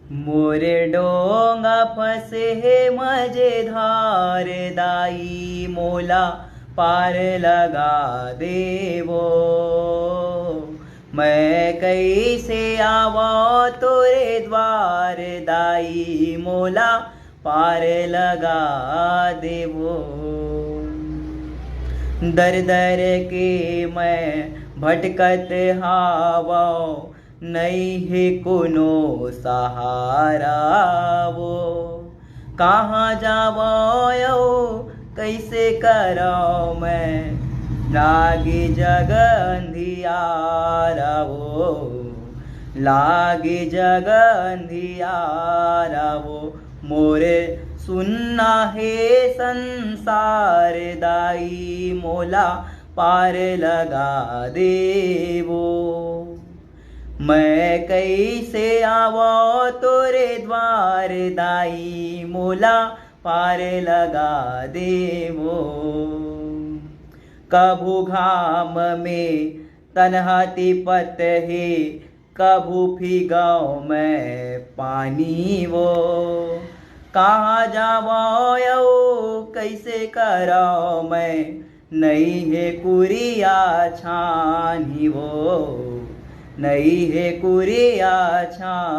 मोरे डोंगा फंसे है मजेदार दाई मोला पार लगा देवो। मैं कैसे आवा तोरे द्वार दाई मोला पार लगा देवो। दर दर के मैं भटकत हावा नहीं है कोनो सहारा वो। कहाँ जावो कैसे करो मैं लागे जग अंधियारा वो। लागे जग अंधियारा वो मोरे सुनना है संसार दाई मोला पार लगा देवो। मैं कैसे आवो तोरे द्वार दाई मोला पार लगा देवो। कभू घाम में तन्हा तिपत है कभू फिगाओ मैं पानी वो। कहाँ जावो कैसे करो मैं नहीं है कुरिया छानी वो। नहीं है कुरिया छानी।